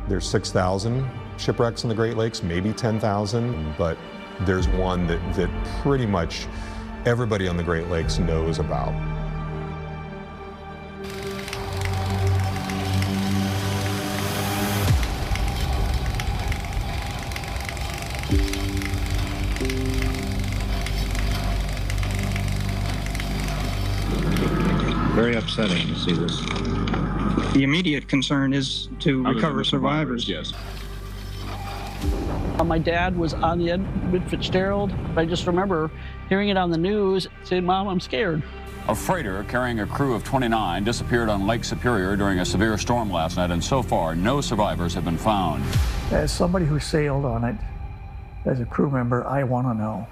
There's 6,000 shipwrecks in the Great Lakes, maybe 10,000, but there's one that pretty much everybody on the Great Lakes knows about. Very upsetting to see this. The immediate concern is to recover survivors. Yes. My dad was on the Edmund Fitzgerald. I just remember hearing it on the news, saying, "Mom, I'm scared." A freighter carrying a crew of 29 disappeared on Lake Superior during a severe storm last night, and so far, no survivors have been found. As somebody who sailed on it, as a crew member, I want to know.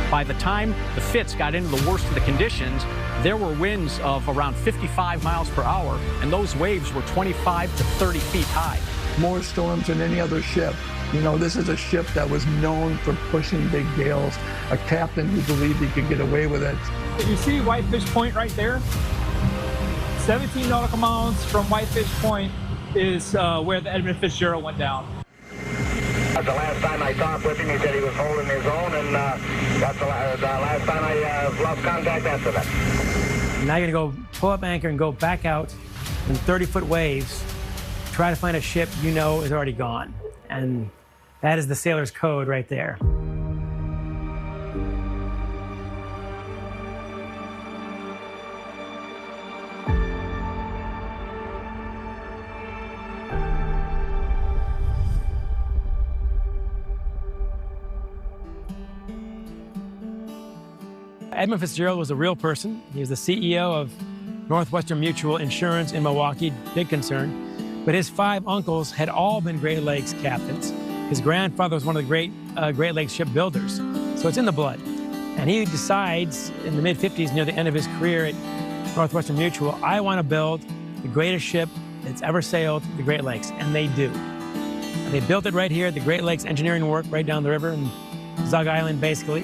By the time the Fitz got into the worst of the conditions, there were winds of around 55 miles per hour, and those waves were 25 to 30 feet high. More storms than any other ship. You know, this is a ship that was known for pushing big gales, a captain who believed he could get away with it. You see Whitefish Point right there? 17 nautical miles from Whitefish Point is where the Edmund Fitzgerald went down. That's the last time I talked with him. He said he was holding his own, and that's the last time I lost contact after that. Now you're going to go pull up anchor and go back out in 30-foot waves, try to find a ship you know is already gone. And that is the sailor's code right there. Edmund Fitzgerald was a real person. He was the CEO of Northwestern Mutual Insurance in Milwaukee, big concern. But his 5 uncles had all been Great Lakes captains. His grandfather was one of the great Great Lakes shipbuilders. So it's in the blood. And he decides in the mid-50s, near the end of his career at Northwestern Mutual, I want to build the greatest ship that's ever sailed the Great Lakes. And they do. And they built it right here at the Great Lakes Engineering Work right down the river in Zug Island, basically.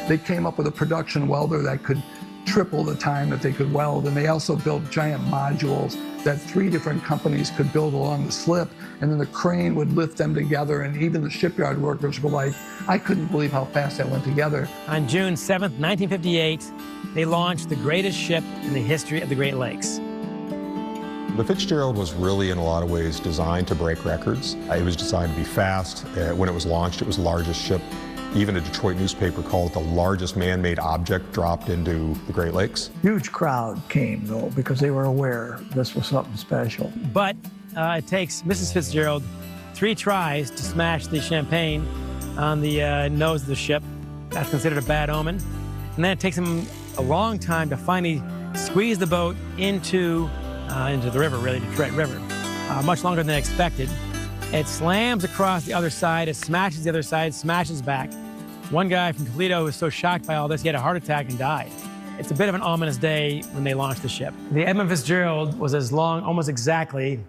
They came up with a production welder that could triple the time that they could weld, and they also built giant modules that 3 different companies could build along the slip, and then the crane would lift them together, and even the shipyard workers were like, I couldn't believe how fast that went together. On June 7th, 1958, they launched the greatest ship in the history of the Great Lakes. The Fitzgerald was really, in a lot of ways, designed to break records. It was designed to be fast. When it was launched, it was the largest ship. Even a Detroit newspaper called it the largest man-made object dropped into the Great Lakes. Huge crowd came, though, because they were aware this was something special. But it takes Mrs. Fitzgerald 3 tries to smash the champagne on the nose of the ship. That's considered a bad omen. And then it takes him a long time to finally squeeze the boat into the river, really, Detroit River, much longer than expected. It slams across the other side, it smashes the other side, smashes back. One guy from Toledo was so shocked by all this, he had a heart attack and died. It's a bit of an ominous day when they launched the ship. The Edmund Fitzgerald was as long, almost exactly,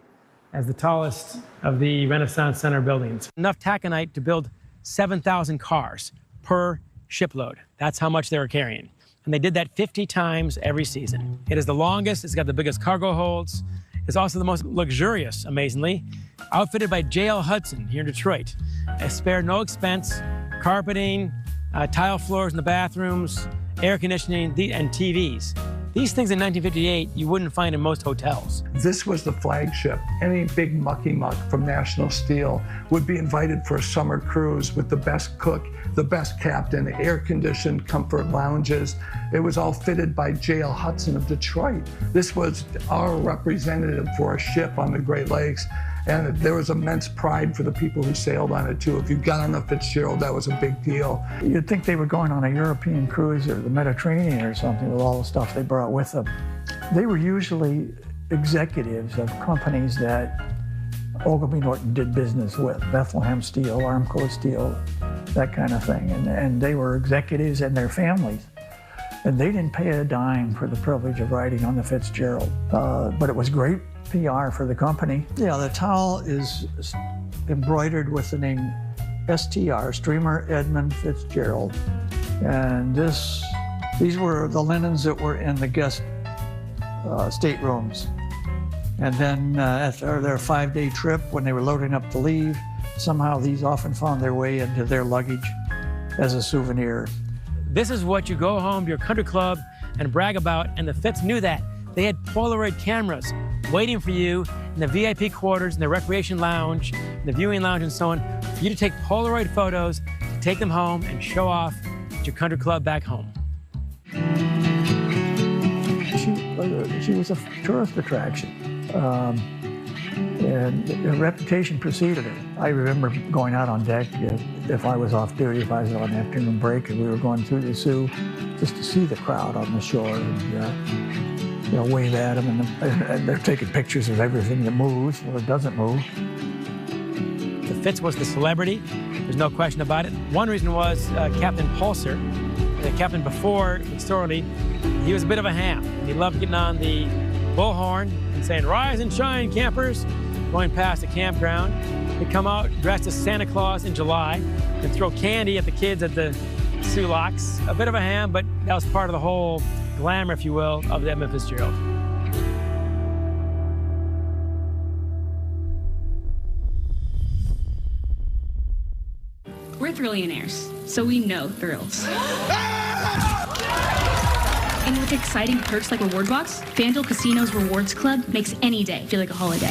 as the tallest of the Renaissance Center buildings. Enough taconite to build 7,000 cars per shipload. That's how much they were carrying. And they did that 50 times every season. It is the longest, it's got the biggest cargo holds. It's also the most luxurious, amazingly. Outfitted by J.L. Hudson here in Detroit. It spared no expense, carpeting, tile floors in the bathrooms, air conditioning, and TVs. These things in 1958 you wouldn't find in most hotels. This was the flagship. Any big mucky-muck from National Steel would be invited for a summer cruise with the best cook, the best captain, air-conditioned comfort lounges. It was all fitted by J.L. Hudson of Detroit. This was our representative for a ship on the Great Lakes. And there was immense pride for the people who sailed on it, too. If you got on the Fitzgerald, that was a big deal. You'd think they were going on a European cruise or the Mediterranean or something with all the stuff they brought with them. They were usually executives of companies that Ogilvy Norton did business with, Bethlehem Steel, Armco Steel, that kind of thing. And they were executives and their families. And they didn't pay a dime for the privilege of riding on the Fitzgerald. But it was great PR for the company. Yeah, the towel is embroidered with the name STR, Streamer Edmund Fitzgerald. And this These were the linens that were in the guest staterooms. And then after their 5-day trip, when they were loading up to leave, somehow these often found their way into their luggage as a souvenir. This is what you go home to your country club and brag about, and the Fitz knew that. They had Polaroid cameras waiting for you in the VIP quarters, in the recreation lounge, in the viewing lounge, and so on, for you to take Polaroid photos, to take them home and show off at your country club back home. She was a tourist attraction, and her reputation preceded her. I remember going out on deck if I was off duty, if I was on afternoon break, and we were going through the Sioux, just to see the crowd on the shore and wave at them, and they're taking pictures of everything that moves or doesn't move. The Fitz was the celebrity. There's no question about it. One reason was Captain Pulser, the captain before Fitzgerald. He was a bit of a ham. He loved getting on the bullhorn and saying, "Rise and shine, campers," going past the campground. He'd come out dressed as Santa Claus in July and throw candy at the kids at the Sioux Locks. A bit of a ham, but that was part of the whole glamour, if you will, of the Edmund Fitzgerald. We're thrillionaires, so we know thrills. And with exciting perks like Reward Box, FanDuel Casino's Rewards Club makes any day feel like a holiday.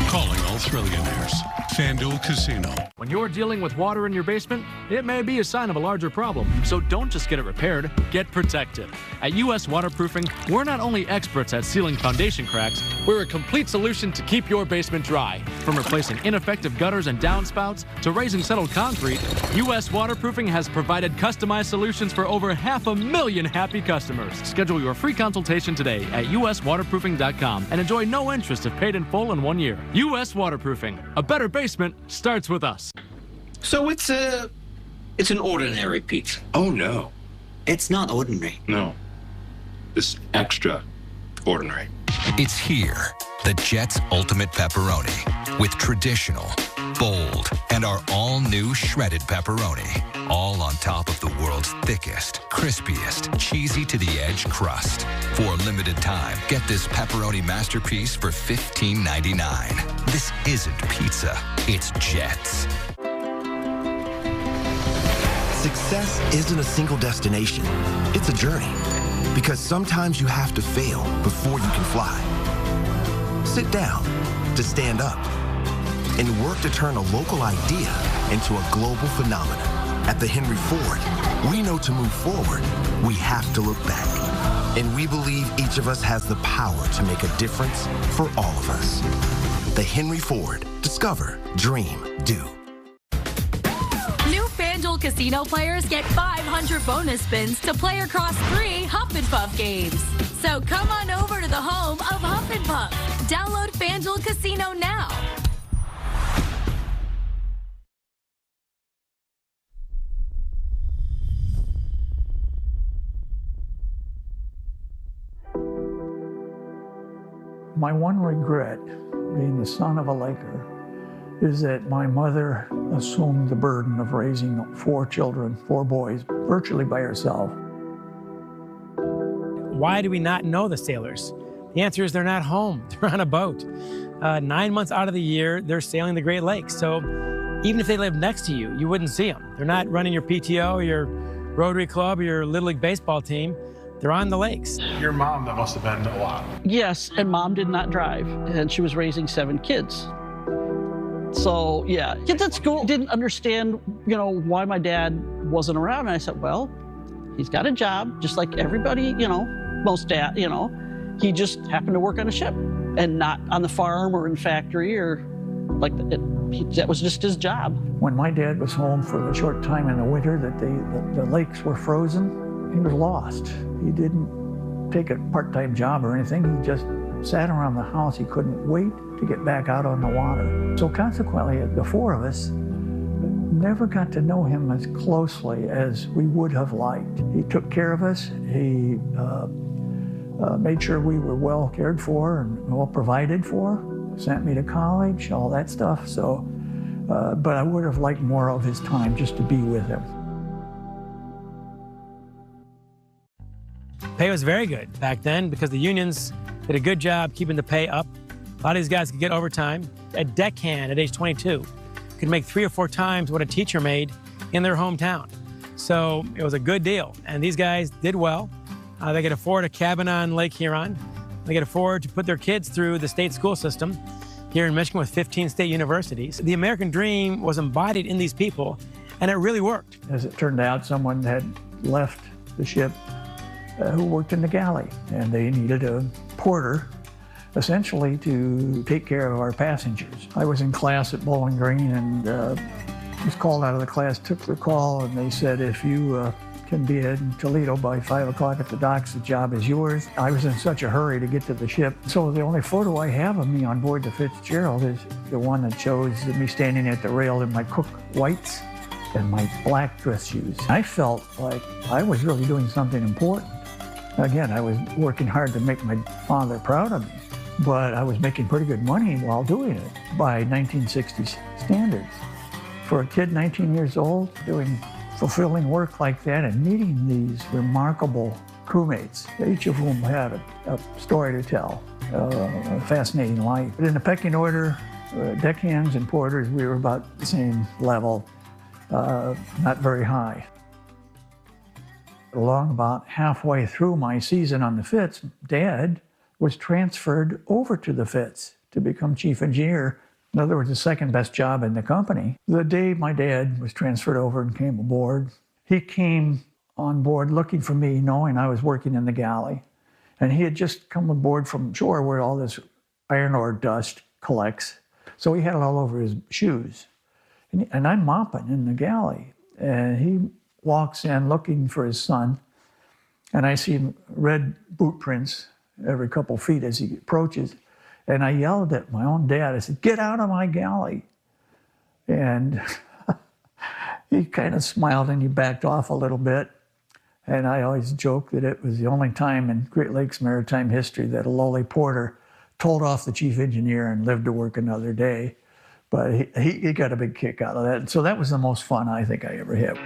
Calling all thrillionaires. FanDuel Casino. When you're dealing with water in your basement, it may be a sign of a larger problem. So don't just get it repaired, get protected. At US Waterproofing, we're not only experts at sealing foundation cracks, we're a complete solution to keep your basement dry. From replacing ineffective gutters and downspouts to raising settled concrete, US Waterproofing has provided customized solutions for over 500,000 happy customers. Schedule your free consultation today at uswaterproofing.com and enjoy no interest if paid in full in 1 year. US Waterproofing. A better basement starts with us. So it's an ordinary pizza. Oh, no. It's not ordinary. No. It's extraordinary. It's here, the Jets Ultimate Pepperoni, with traditional, bold, and our all-new shredded pepperoni, all on top of the world's thickest, crispiest, cheesy-to-the-edge crust. For a limited time, get this pepperoni masterpiece for $15.99. This isn't pizza, it's Jets. Success isn't a single destination. It's a journey. Because sometimes you have to fail before you can fly. Sit down to stand up and work to turn a local idea into a global phenomenon. At the Henry Ford, we know to move forward, we have to look back. And we believe each of us has the power to make a difference for all of us. The Henry Ford. Discover, dream, do. New FanDuel Casino players get 500 bonus spins to play across 3 Huff and Puff games. So come on over to the home of Huff and Puff. Download FanDuel Casino now. My one regret, being the son of a Laker, is that my mother assumed the burden of raising 4 children, 4 boys, virtually by herself. Why do we not know the sailors? The answer is they're not home. They're on a boat. 9 months out of the year, they're sailing the Great Lakes. So even if they lived next to you, you wouldn't see them. They're not running your PTO or your Rotary Club or your Little League baseball team. They're on the lakes. Your mom, that must have been a lot. Yes, and Mom did not drive, and she was raising 7 kids. So, yeah, kids at school didn't understand, why my dad wasn't around. And I said, well, he's got a job, just like everybody, most dad, he just happened to work on a ship and not on the farm or in factory or that was just his job. When my dad was home for the short time in the winter that the lakes were frozen, he was lost. He didn't take a part-time job or anything. He just sat around the house. He couldn't wait to get back out on the water. So consequently, the 4 of us never got to know him as closely as we would have liked. He took care of us. He made sure we were well cared for and well provided for, sent me to college, all that stuff. So, but I would have liked more of his time just to be with him. Pay was very good back then because the unions did a good job keeping the pay up. A lot of these guys could get overtime. A deckhand at age 22 could make 3 or 4 times what a teacher made in their hometown. So it was a good deal. And these guys did well. They could afford a cabin on Lake Huron. They could afford to put their kids through the state school system here in Michigan with 15 state universities. The American dream was embodied in these people, and it really worked. As it turned out, someone had left the ship who worked in the galley, and they needed a porter, essentially to take care of our passengers. I was in class at Bowling Green and was called out of the class, took the call, and they said, if you can be in Toledo by 5 o'clock at the docks, the job is yours. I was in such a hurry to get to the ship. So the only photo I have of me on board the Fitzgerald is the one that shows me standing at the rail in my Cook whites and my black dress shoes. I felt like I was really doing something important. Again, I was working hard to make my father proud of me, but I was making pretty good money while doing it by 1960s standards. For a kid 19 years old doing fulfilling work like that and meeting these remarkable crewmates, each of whom had a story to tell, a fascinating life. But in the pecking order, deckhands and porters, we were about the same level, not very high. Along about halfway through my season on the Fitz, Dad was transferred over to the Fitz to become chief engineer. In other words, the second best job in the company. The day my dad was transferred over and came aboard, he came on board looking for me, knowing I was working in the galley. And he had just come aboard from shore where all this iron ore dust collects. So he had it all over his shoes. And I'm mopping in the galley. And he walks in looking for his son. And I see red boot prints every couple feet as he approaches. And I yelled at my own dad. I said, "Get out of my galley." And he kind of smiled and he backed off a little bit. And I always joke that it was the only time in Great Lakes maritime history that a lowly porter told off the chief engineer and lived to work another day. But he got a big kick out of that. And so that was the most fun I think I ever had.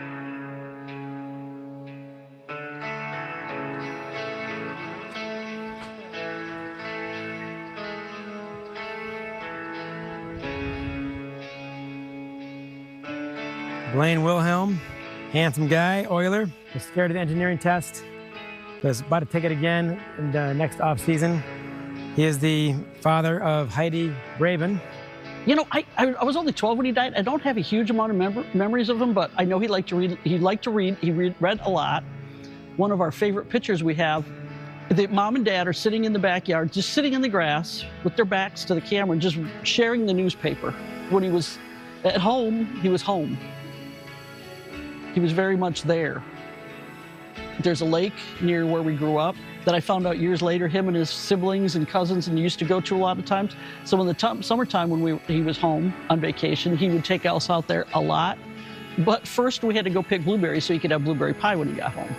Blaine Wilhelm, handsome guy, oiler, was scared of the engineering test, was about to take it again in the next off-season. He is the father of Heidi Braven. You know, I was only 12 when he died. I don't have a huge amount of memories of him, but I know he liked to read. He liked to read. He read a lot. One of our favorite pictures we have, Mom and Dad are sitting in the backyard, just sitting in the grass with their backs to the camera, just sharing the newspaper. When he was at home, he was home. He was very much there. There's a lake near where we grew up that I found out years later him and his siblings and cousins and used to go to a lot of times. So in the summertime when he was home on vacation, he would take us out there a lot. But first we had to go pick blueberries so he could have blueberry pie when he got home.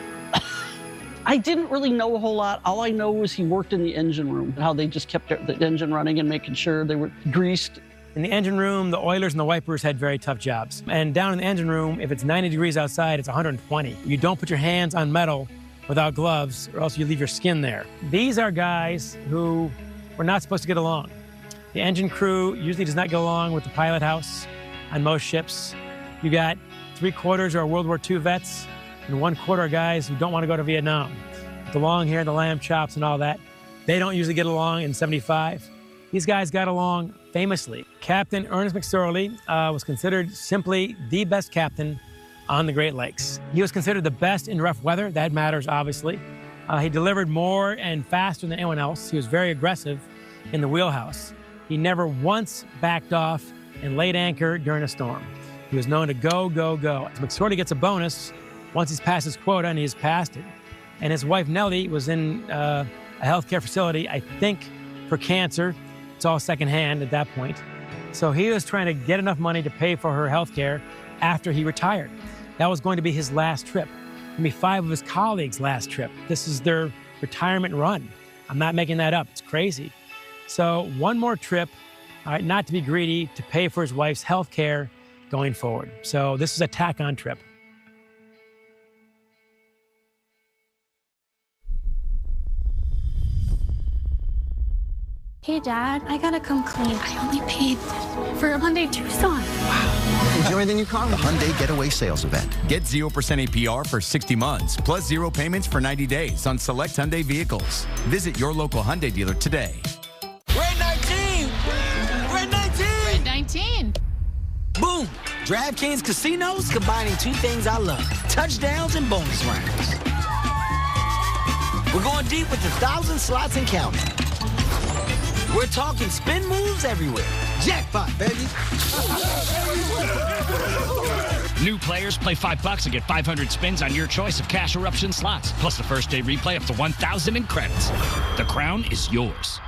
I didn't really know a whole lot. All I know was he worked in the engine room, how they just kept the engine running and making sure they were greased. In the engine room, the oilers and the wipers had very tough jobs. And down in the engine room, if it's 90 degrees outside, it's 120. You don't put your hands on metal without gloves, or else you leave your skin there. These are guys who were not supposed to get along. The engine crew usually does not get along with the pilot house on most ships. You got 3/4 are World War II vets, and 1/4 are guys who don't want to go to Vietnam. The long hair, the lamb chops, and all that. They don't usually get along in 75. These guys got along famously. Captain Ernest McSorley was considered simply the best captain on the Great Lakes. He was considered the best in rough weather. That matters, obviously. He delivered more and faster than anyone else. He was very aggressive in the wheelhouse. He never once backed off and laid anchor during a storm. He was known to go, go, go. McSorley gets a bonus once he's passed his quota, and he's passed it. And his wife, Nellie, was in a healthcare facility, I think, for cancer. It's all secondhand at that point. So he was trying to get enough money to pay for her health care after he retired. That was going to be his last trip. Maybe 5 of his colleagues' last trip. This is their retirement run. I'm not making that up. It's crazy. So one more trip, not to be greedy, to pay for his wife's health care going forward. So this is a tack-on trip. Hey, Dad, I gotta come clean. I only paid for a Hyundai Tucson. Enjoy the new car. The Hyundai Getaway Sales Event. Get 0% APR for 60 months, plus 0 payments for 90 days on select Hyundai vehicles. Visit your local Hyundai dealer today. We're at 19! We're at 19! We're at 19. Boom! DraftKings Casinos combining two things I love. Touchdowns and bonus rounds. We're going deep with 1,000 slots and counting. We're talking spin moves everywhere. Jackpot, baby. New players play $5 and get 500 spins on your choice of cash eruption slots, plus the first day replay up to 1,000 in credits. The crown is yours.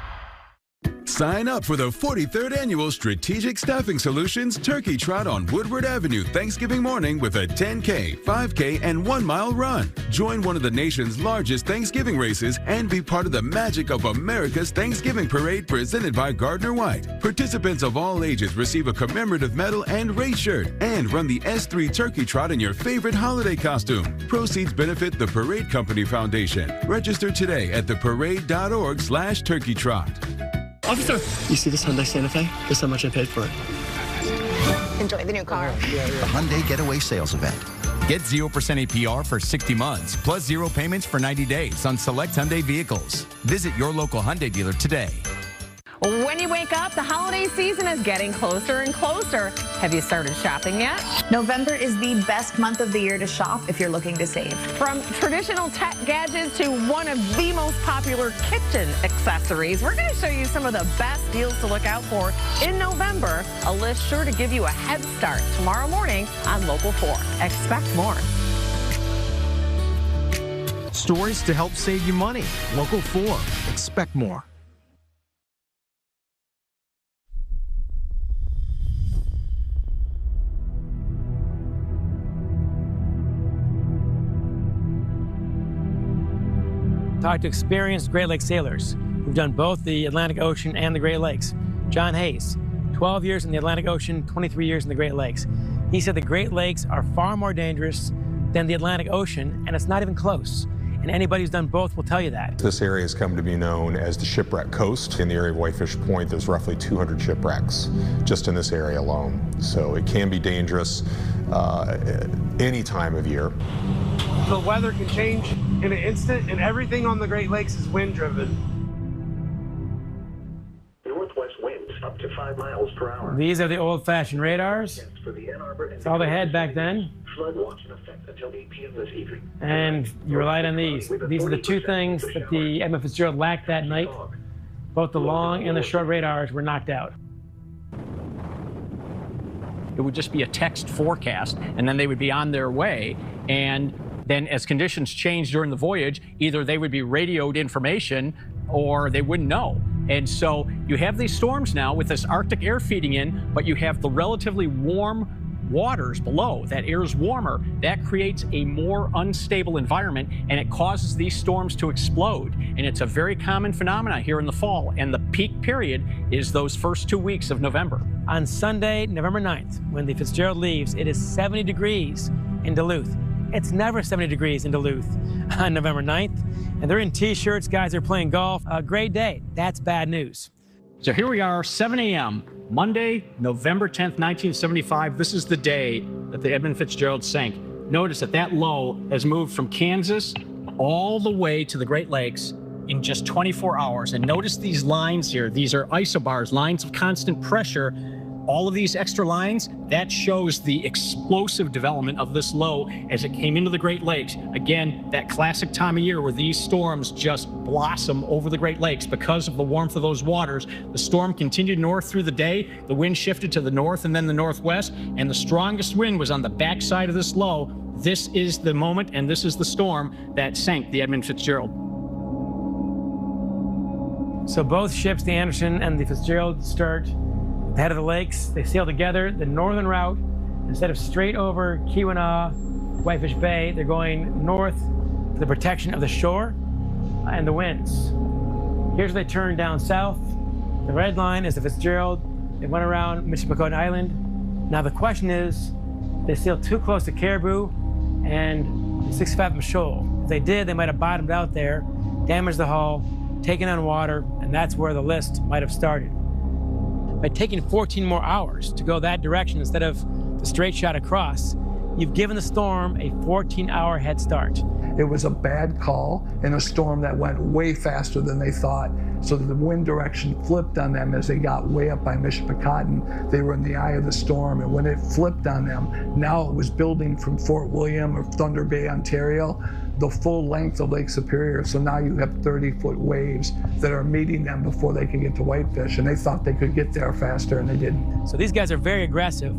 Sign up for the 43rd Annual Strategic Staffing Solutions Turkey Trot on Woodward Avenue Thanksgiving morning with a 10K, 5K, and 1-mile run. Join one of the nation's largest Thanksgiving races and be part of the magic of America's Thanksgiving Parade presented by Gardner White. Participants of all ages receive a commemorative medal and race shirt and run the S3 Turkey Trot in your favorite holiday costume. Proceeds benefit the Parade Company Foundation. Register today at theparade.org/turkey trot. Officer, you see this Hyundai Santa Fe? Guess how much I paid for it. Enjoy the new car. The Hyundai Getaway Sales Event. Get 0% APR for 60 months, plus 0 payments for 90 days on select Hyundai vehicles. Visit your local Hyundai dealer today. When you wake up, the holiday season is getting closer and closer. Have you started shopping yet? November is the best month of the year to shop if you're looking to save. From traditional tech gadgets to one of the most popular kitchen accessories, we're going to show you some of the best deals to look out for in November. A list sure to give you a head start tomorrow morning on Local 4. Expect more. Stories to help save you money. Local 4. Expect more. Talk to experienced Great Lakes sailors who've done both the Atlantic Ocean and the Great Lakes. John Hayes, 12 years in the Atlantic Ocean, 23 years in the Great Lakes. He said the Great Lakes are far more dangerous than the Atlantic Ocean, and it's not even close. And anybody who's done both will tell you that. This area has come to be known as the shipwreck coast. In the area of Whitefish Point, there's roughly 200 shipwrecks just in this area alone. So it can be dangerous any time of year. The weather can change in an instant, and everything on the Great Lakes is wind-driven. Northwest winds up to 5 miles per hour. These are the old-fashioned radars. That's all they had back then. Flood watch in effect until 8 p.m. this evening. And you relied on these. These are the two things that the Edmund Fitzgerald lacked that night. Both the long and the short radars were knocked out. It would just be a text forecast, and then they would be on their way. And then as conditions changed during the voyage, either they would be radioed information or they wouldn't know. And so you have these storms now with this Arctic air feeding in, but you have the relatively warm waters below. That air is warmer. That creates a more unstable environment, and it causes these storms to explode. And it's a very common phenomenon here in the fall. And the peak period is those first 2 weeks of November. On Sunday, November 9th, when the Fitzgerald leaves, it is 70 degrees in Duluth. It's never 70 degrees in Duluth on November 9th. And they're in T-shirts. Guys are playing golf. A great day. That's bad news. So here we are, 7 a.m., Monday, November 10th, 1975. This is the day that the Edmund Fitzgerald sank. Notice that that low has moved from Kansas all the way to the Great Lakes in just 24 hours. And notice these lines here. These are isobars, lines of constant pressure. All of these extra lines, that shows the explosive development of this low as it came into the Great Lakes. Again, that classic time of year where these storms just blossom over the Great Lakes because of the warmth of those waters. The storm continued north through the day. The wind shifted to the north and then the northwest, and the strongest wind was on the backside of this low. This is the moment, and this is the storm that sank the Edmund Fitzgerald. So both ships, the Anderson and the Fitzgerald, start head of the lakes. They sail together the northern route. Instead of straight over Keweenaw, Whitefish Bay, they're going north for the protection of the shore and the winds. Here's where they turn down south. The red line is the Fitzgerald. They went around Michipicoten Island. Now the question is, they sailed too close to Caribou and 6 Fathom Shoal. If they did, they might have bottomed out there, damaged the hull, taken on water, and that's where the list might have started. By taking 14 more hours to go that direction instead of the straight shot across, you've given the storm a 14-hour head start. It was a bad call in a storm that went way faster than they thought, so that the wind direction flipped on them as they got way up by Michipicoten. They were in the eye of the storm, and when it flipped on them, now it was building from Fort William or Thunder Bay, Ontario, the full length of Lake Superior. So now you have 30-foot waves that are meeting them before they can get to Whitefish, and they thought they could get there faster, and they didn't. So these guys are very aggressive.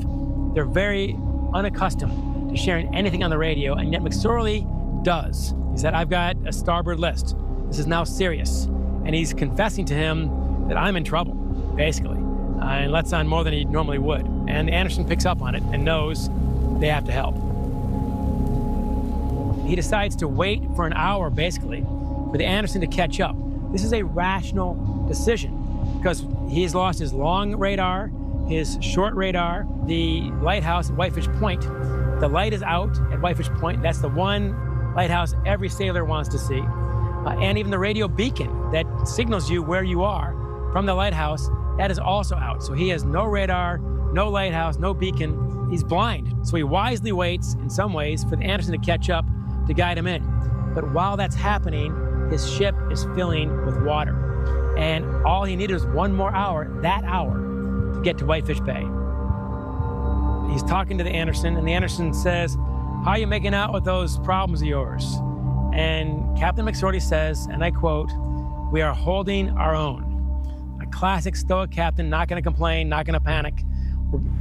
They're very unaccustomed to sharing anything on the radio, and yet McSorley does. He said, I've got a starboard list. This is now serious. And he's confessing to him that I'm in trouble, basically, and lets on more than he normally would. And Anderson picks up on it and knows they have to help. He decides to wait for an hour, basically, for the Anderson to catch up. This is a rational decision because he's lost his long radar, his short radar, the lighthouse at Whitefish Point. The light is out at Whitefish Point. That's the one lighthouse every sailor wants to see. And even the radio beacon that signals you where you are from the lighthouse, that is also out. So he has no radar, no lighthouse, no beacon. He's blind. So he wisely waits, in some ways, for the Anderson to catch up to guide him in. But while that's happening, his ship is filling with water. And all he needed was one more hour, that hour, to get to Whitefish Bay. He's talking to the Anderson, and the Anderson says, how are you making out with those problems of yours? And Captain McSorley says, and I quote, we are holding our own. A classic stoic captain, not going to complain, not going to panic.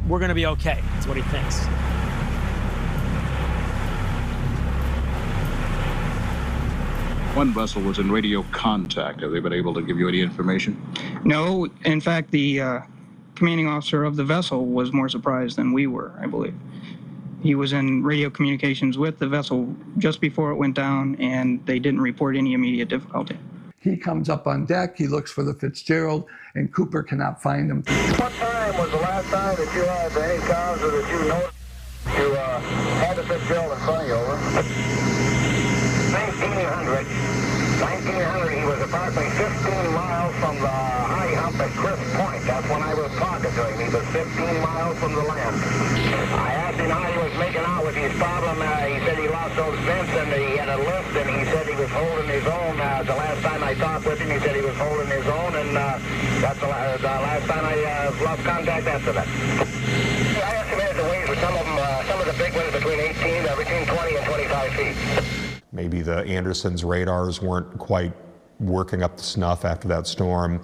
We're going to be okay. That's what he thinks. One vessel was in radio contact. Have they been able to give you any information? No. In fact, the commanding officer of the vessel was more surprised than we were, I believe. He was in radio communications with the vessel just before it went down, and they didn't report any immediate difficulty. He comes up on deck, he looks for the Fitzgerald, and Cooper cannot find him. What time was the last time that you had any cause or that you noticed you had the Fitzgerald in front of you, over? 1900, he was approximately 15 miles from the high hump at Crisp Point. That's when I was talking to him. He was 15 miles from the land. I asked him how he was making out with his problem. He said he lost those vents and he had a lift, and he said he was holding his own. The last time I talked with him, he said he was holding his own, and that's the last time I lost contact after that. I estimated the waves for some of the big ones between 20 and 25 feet. Maybe the Anderson's radars weren't quite working up to snuff after that storm.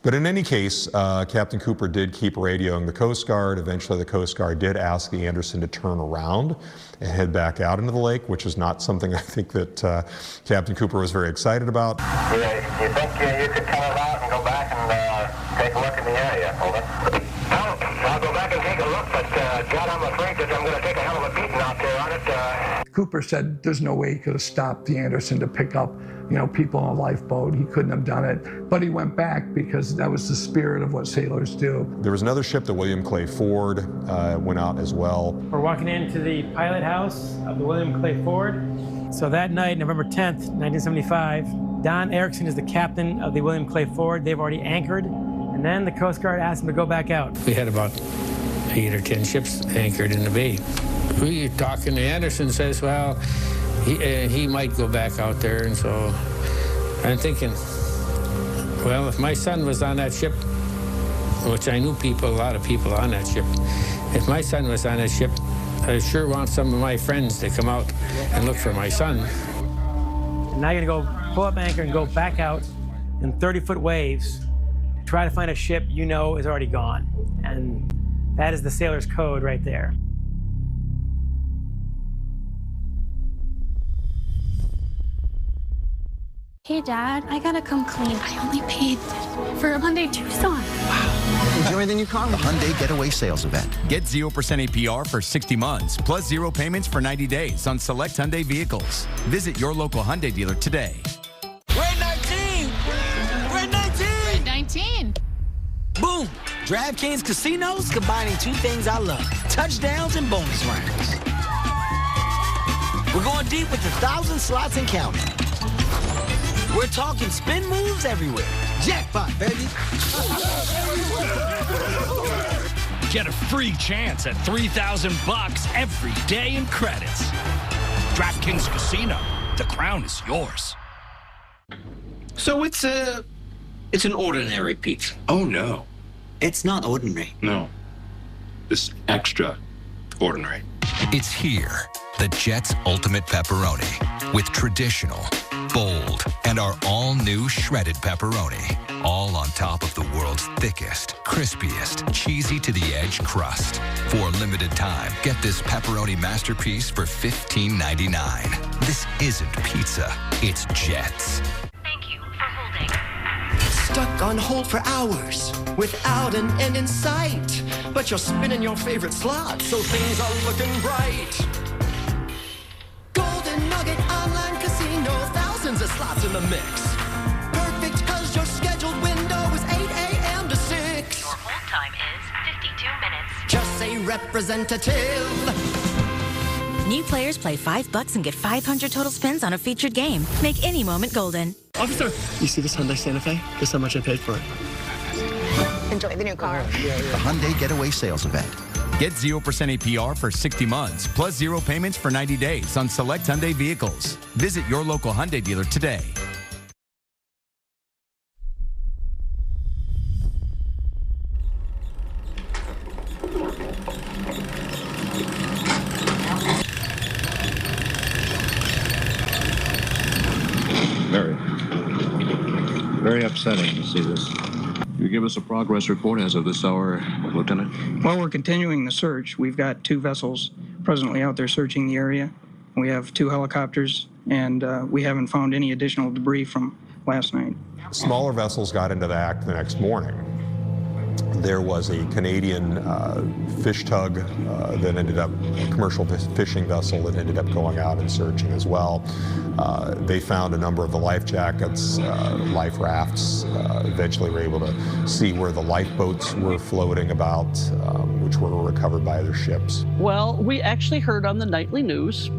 But in any case, Captain Cooper did keep radioing the Coast Guard. Eventually, the Coast Guard did ask the Anderson to turn around and head back out into the lake, which is not something I think that Captain Cooper was very excited about. You think you could cut it out and go back and take a look in the area, over? I'll go back and take a look, but God, I'm afraid that I'm going to take a hell of a beating out there on it. Cooper said there's no way he could have stopped the Anderson to pick up, people in a lifeboat. He couldn't have done it, but he went back because that was the spirit of what sailors do. There was another ship, the William Clay Ford, went out as well. We're walking into the pilot house of the William Clay Ford. So that night, November 10th, 1975, Don Erickson is the captain of the William Clay Ford. They've already anchored, and then the Coast Guard asked him to go back out. We had about 8 or 10 ships anchored in the bay. We talking to Anderson, says, well, he might go back out there, and so I'm thinking, well, if my son was on that ship, which I knew a lot of people on that ship, if my son was on that ship, I sure want some of my friends to come out and look for my son. And now you're gonna go pull up anchor and go back out in 30-foot waves to try to find a ship you know is already gone. And that is the sailor's code right there. Hey, Dad, I gotta come clean. I only paid for a Hyundai Tucson. Enjoy the new car. The Hyundai Getaway Sales Event. Get 0% APR for 60 months, plus 0 payments for 90 days on select Hyundai vehicles. Visit your local Hyundai dealer today. Red 19! Red 19! Red 19. Boom! DraftKings Casinos combining two things I love. Touchdowns and bonus rounds. We're going deep with 1,000 slots and counting. We're talking spin moves everywhere. Jackpot, baby. Get a free chance at $3,000 every day in credits. DraftKings Casino. The crown is yours. So it's an ordinary pizza. Oh, no. It's not ordinary. No. It's extraordinary. It's here, the Jets Ultimate Pepperoni, with traditional, bold, and our all-new shredded pepperoni, all on top of the world's thickest, crispiest, cheesy-to-the-edge crust. For a limited time, get this pepperoni masterpiece for $15.99. This isn't pizza, it's Jets. Thank you for holding. Stuck on hold for hours without an end in sight. But you're spinning your favorite slot, so things are looking bright. Golden Nugget Online Casino, thousands of slots in the mix. Perfect because your scheduled window is 8 a.m. to 6. Your hold time is 52 minutes. Just say representative. New players play $5 and get 500 total spins on a featured game. Make any moment golden. Officer, you see this Hyundai Santa Fe? Guess how much I paid for it. Enjoy the new car. The Hyundai Getaway Sales Event. Get 0% APR for 60 months, plus 0 payments for 90 days on select Hyundai vehicles. Visit your local Hyundai dealer today. Very upsetting to see this. You give us a progress report as of this hour, Lieutenant? Well, we're continuing the search. We've got 2 vessels presently out there searching the area. We have 2 helicopters, and we haven't found any additional debris from last night. Smaller vessels got into the act the next morning. There was a Canadian fish tug that ended up, a commercial fishing vessel that ended up going out and searching as well. They found a number of the life jackets, life rafts. Eventually were able to see where the lifeboats were floating about, which were recovered by other ships. Well, we actually heard on the nightly news.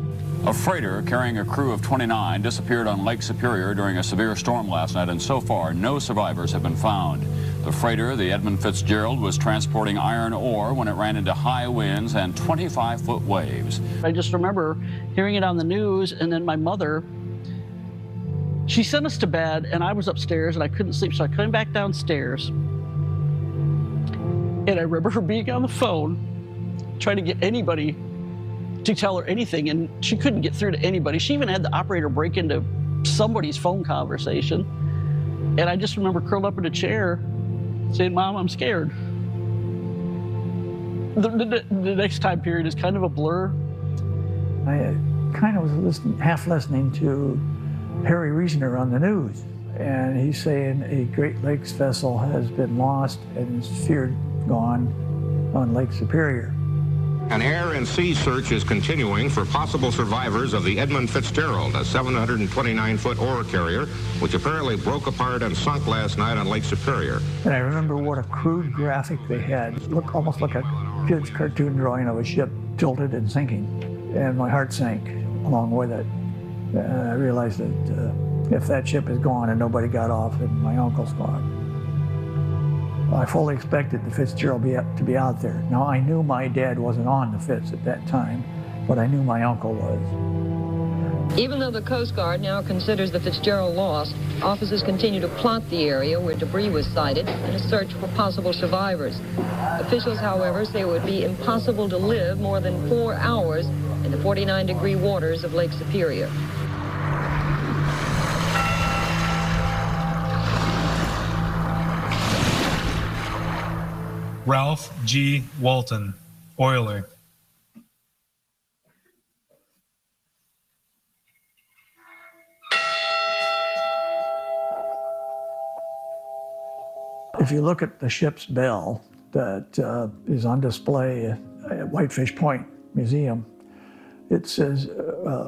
A freighter carrying a crew of 29 disappeared on Lake Superior during a severe storm last night, and so far no survivors have been found. The freighter, the Edmund Fitzgerald, was transporting iron ore when it ran into high winds and 25-foot waves. I just remember hearing it on the news, and then my mother, she sent us to bed, and I was upstairs, and I couldn't sleep, so I came back downstairs. And I remember her being on the phone, trying to get anybody to tell her anything, and she couldn't get through to anybody. She even had the operator break into somebody's phone conversation. And I just remember curled up in a chair saying, "Mom, I'm scared." The next time period is kind of a blur. I kind of was half listening to Harry Reasoner on the news, and he's saying a Great Lakes vessel has been lost and is feared gone on Lake Superior. An air and sea search is continuing for possible survivors of the Edmund Fitzgerald, a 729-foot ore carrier, which apparently broke apart and sunk last night on Lake Superior. And I remember what a crude graphic they had. It looked almost like a kid's cartoon drawing of a ship tilted and sinking. And my heart sank along with it. I realized that if that ship is gone and nobody got off, then my uncle's gone. I fully expected the Fitzgerald to be out there. Now, I knew my dad wasn't on the Fitz at that time, but I knew my uncle was. Even though the Coast Guard now considers the Fitzgerald lost, officers continue to plot the area where debris was sighted in a search for possible survivors. Officials, however, say it would be impossible to live more than 4 hours in the 49-degree waters of Lake Superior. Ralph G. Walton, oiler. If you look at the ship's bell that is on display at Whitefish Point Museum, it says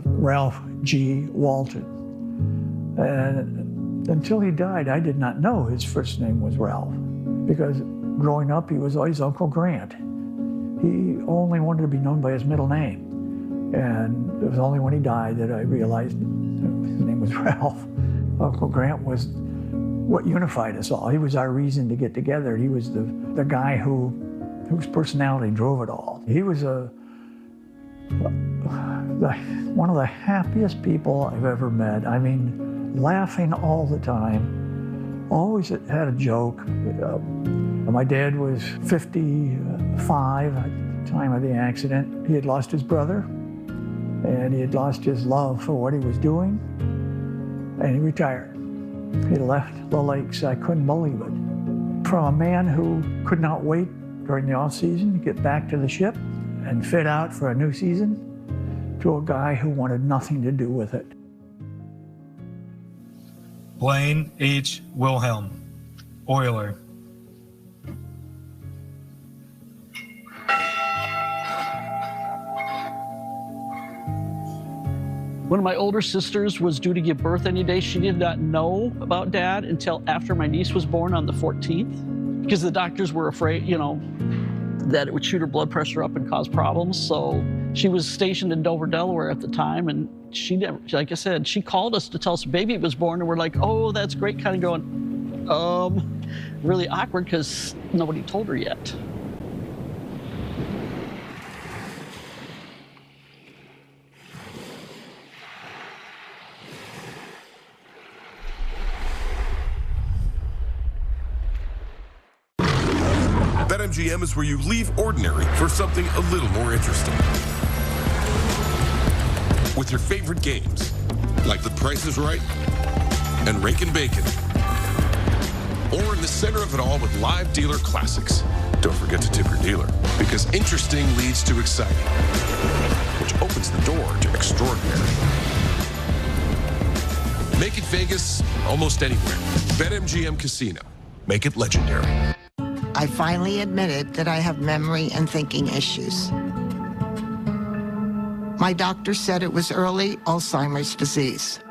Ralph G. Walton. And until he died, I did not know his first name was Ralph, because growing up, he was always Uncle Grant. He only wanted to be known by his middle name. And it was only when he died that I realized his name was Ralph. Uncle Grant was what unified us all. He was our reason to get together. He was the guy whose personality drove it all. He was one of the happiest people I've ever met. I mean, laughing all the time, always had a joke. My dad was 55 at the time of the accident. He had lost his brother, and he had lost his love for what he was doing, and he retired. He left the lakes. I couldn't believe it. From a man who could not wait during the off season to get back to the ship and fit out for a new season, to a guy who wanted nothing to do with it. Blaine H. Wilhelm, Oiler. One of my older sisters was due to give birth any day. She did not know about Dad until after my niece was born on the 14th, because the doctors were afraid, you know, that it would shoot her blood pressure up and cause problems. So she was stationed in Dover, Delaware at the time, and she never, like I said, she called us to tell us a baby was born, and we're like, oh, that's great, kind of going, really awkward because nobody told her yet. BetMGM is where you leave ordinary for something a little more interesting. With your favorite games, like The Price is Right and Rakin' Bacon. Or in the center of it all with live dealer classics. Don't forget to tip your dealer, because interesting leads to exciting, which opens the door to extraordinary. Make it Vegas almost anywhere. BetMGM Casino. Make it legendary. I finally admitted that I have memory and thinking issues. My doctor said it was early Alzheimer's disease.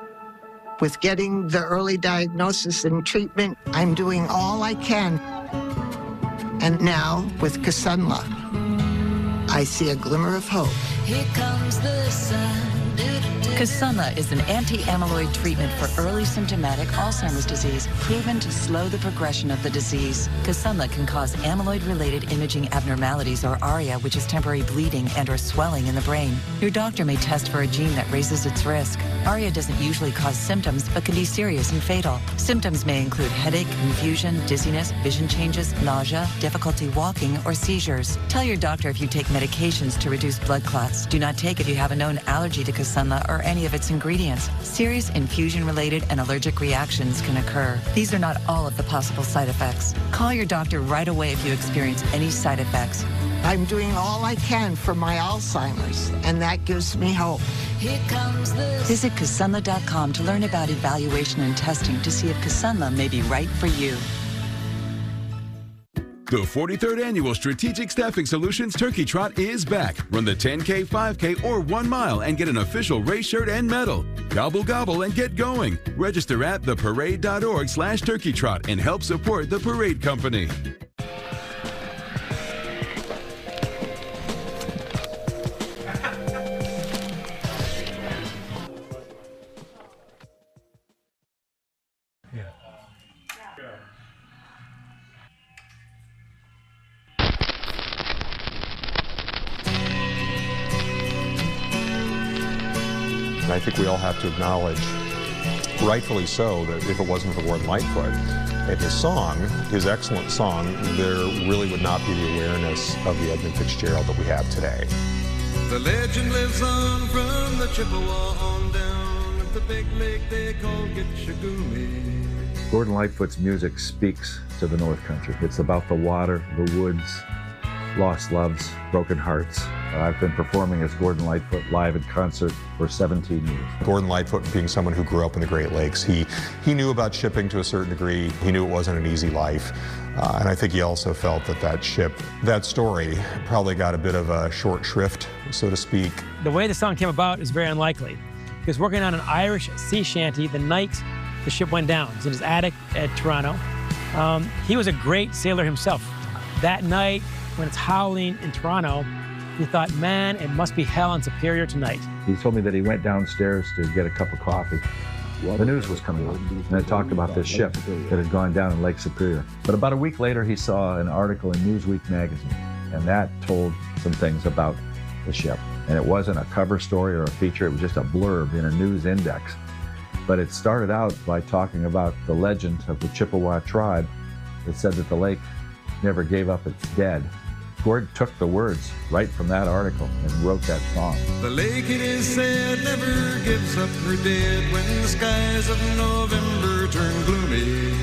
With getting the early diagnosis and treatment, I'm doing all I can. And now, with Kisunla, I see a glimmer of hope. Here comes the sun. Kisunla is an anti-amyloid treatment for early symptomatic Alzheimer's disease, proven to slow the progression of the disease. Kisunla can cause amyloid-related imaging abnormalities, or ARIA, which is temporary bleeding and or swelling in the brain. Your doctor may test for a gene that raises its risk. ARIA doesn't usually cause symptoms, but can be serious and fatal. Symptoms may include headache, confusion, dizziness, vision changes, nausea, difficulty walking, or seizures. Tell your doctor if you take medications to reduce blood clots. Do not take if you have a known allergy to Kisunla or any of its ingredients. Serious infusion-related and allergic reactions can occur. These are not all of the possible side effects. Call your doctor right away if you experience any side effects. I'm doing all I can for my Alzheimer's, and that gives me hope. Here comes the... Visit Kisunla.com to learn about evaluation and testing to see if Kisunla may be right for you. The 43rd Annual Strategic Staffing Solutions Turkey Trot is back. Run the 10K, 5K, or 1 mile and get an official race shirt and medal. Gobble, gobble, and get going. Register at theparade.org/turkey trot and help support the Parade Company. And I think we all have to acknowledge, rightfully so, that if it wasn't for Gordon Lightfoot and his song, his excellent song, there really would not be the awareness of the Edmund Fitzgerald that we have today. The legend lives on from the Chippewa on down at the big lake they call Gitchagumi. Gordon Lightfoot's music speaks to the North Country. It's about the water, the woods, lost loves, broken hearts. I've been performing as Gordon Lightfoot live in concert for 17 years. Gordon Lightfoot, being someone who grew up in the Great Lakes, he knew about shipping to a certain degree. He knew it wasn't an easy life. And I think he also felt that that story probably got a bit of a short shrift, so to speak. The way the song came about is very unlikely. He was working on an Irish sea shanty the night the ship went down. He was in his attic at Toronto. He was a great sailor himself. That night, when it's howling in Toronto, he thought, man, it must be hell on Superior tonight. He told me that he went downstairs to get a cup of coffee, the news was coming out, and it talked about this ship that had gone down in Lake Superior. But about a week later, he saw an article in Newsweek magazine, and that told some things about the ship. And it wasn't a cover story or a feature, it was just a blurb in a news index. But it started out by talking about the legend of the Chippewa tribe that said that the lake never gave up its dead. Gord took the words right from that article and wrote that song. The lake, it is said, never gives up her dead when the skies of November turn gloomy.